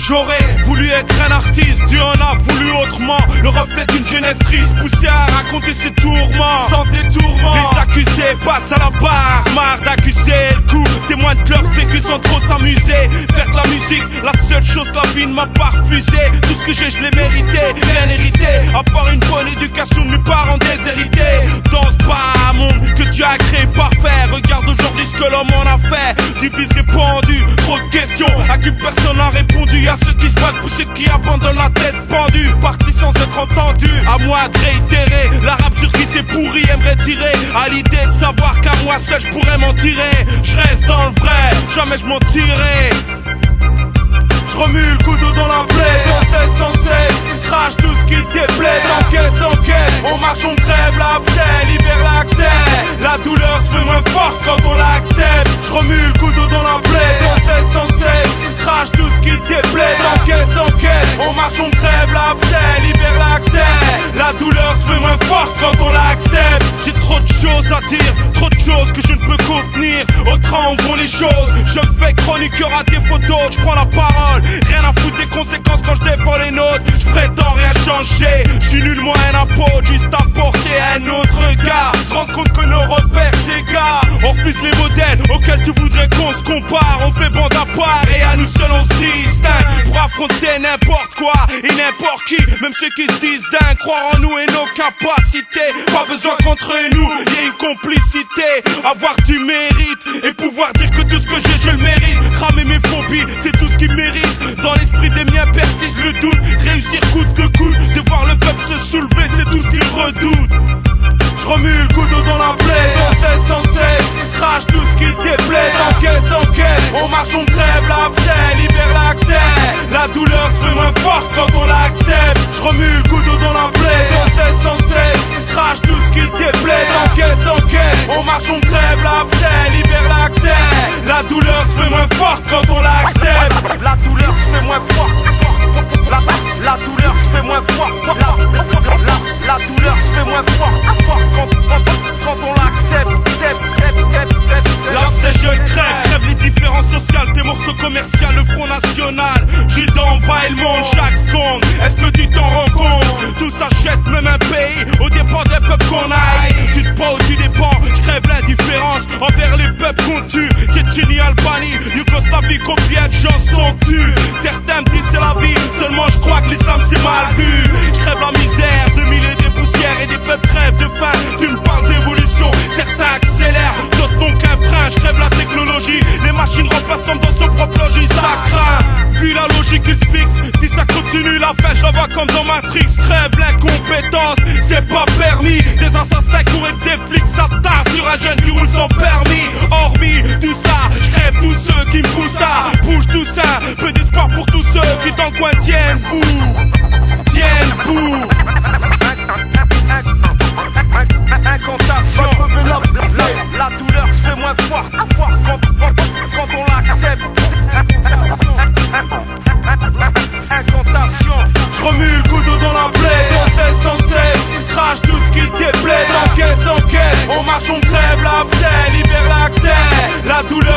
J'aurais voulu être un artiste, Dieu en a voulu autrement. Le reflet d'une jeunesse triste, poussée à raconter ses tourments. Sans détourment, les accusés passent à la barre. Marre d'accuser le coup, témoin de leur vécu sans trop s'amuser. Faire de la musique, la seule chose que la vie ne m'a pas refusé. Tout ce que j'ai, je l'ai mérité, rien hérité. À part une bonne éducation de mes parents déshérités. Dans ce bas monde que Dieu a créé parfait. Regarde aujourd'hui ce que l'homme en a fait. Divise répandu, trop de questions à qui personne n'a répondu. Y'a ceux qui se battent pour ceux qui abandonnent la tête pendue. Parti sans être entendu, à moi de réitérer. L'arabe sur qui c'est pourri aimerait tirer. À l'idée de savoir qu'à moi seul je pourrais m'en tirer. Je reste dans le vrai, jamais je m'en tirerai. Je remue le couteau dans la plaie, sans cesse, crache tout ce qui te déplaît. D'encaisse, on marche, on crève l'abcès, libère l'accès. La douleur se fait moins forte quand on l'accepte. Je remue le couteau dans la plaie, sans cesse, crache tout ce qui te déplaît. D'encaisse, on marche, on crève l'abcès, libère l'accès. La douleur se fait moins forte quand on l'accepte. J'ai trop de choses à dire, trop de choses que je ne peux contenir. Autrement vont les choses, je me fais chroniqueur à défaut d'autres. Je prends la parole, rien à foutre des conséquences quand je défends les nôtres. Je prétends rien changer, je suis nul moins un apôtre, juste apporter un autre regard. Se rendre compte que nos repères s'égarent. On refuse les modèles auxquels tu voudrais qu'on se compare. On fait bande à part et à nous seuls on se distingue. Pour affronter n'importe quoi et n'importe qui, même ceux qui se disent dingues. Croire en nous et nos capacités. Pas besoin qu'entre nous y ait une complicité. Avoir du mérite et pouvoir dire que tout ce que j'ai je le mérite. Cramer mes phobies, c'est tout ce qui mérite. Dans l'esprit des miens persiste le doute. Réussir coûte que coûte, de voir le peuple se soulever, c'est tout ce qu'il redoute. Je remue le couteau dans la plaie, sans cesse, crache tout ce qui te déplaît. D'encaisse, on marche, on crève l'abcès, libère l'accès. La douleur se fait moins forte quand on l'accepte. Je remue le couteau dans la plaie, sans cesse, crache tout ce qui te déplaît. D'encaisse, on marche, on crève l'abcès, libère l'accès. La douleur se fait moins forte quand on l'accepte. La douleur se fait moins forte. La douleur se fait moins forte. La douleur se fait moins forte quand on l'accepte. L'abcès je le crève les différences sociales, des morceaux commerciaux, le Front National. J'suis dans va et le monde chaque seconde. Est-ce que tu t'en rends compte? Tout s'achète, même un pays, au dépend des peuples qu'on aille. Tu te pas où tu dépends, j'crève l'indifférence envers les peuples qu'on tue. Tchétchénie, Albanie, Yougoslavie, combien de gens sont tués? Certains me disent c'est la vie, seulement je crois que l'islam c'est mal vu. J'crève la misère, de milliers des poussières et des peuples crèvent de faim. Tu me parles d'évolution, certains accélèrent, d'autres n'ont qu'un frein. J'crève la technologie, les machines remplacent dans son propre logis, ça craint. Vu la logique il se fixe, si ça continue la fin je la vois comme dans Matrix. Crève l'incompétence, c'est pas permis. Des assassins courent avec des flics, ça tasse sur un jeune qui roule sans permis. Hormis tout ça, j'crève tous ceux qui me poussent à bouge tout ça. Peu d'espoir pour tous ceux qui dans le coin tiennent bout. Tiennent bout. Incantation. La douleur se fait moins forte quand on l'accepte. Incantation. Je remue le couteau dans la plaie, sans cesse, crache tout ce qui te déplaît. D'encaisse, on marche, on crève l'abcès, libère l'accès. La douleur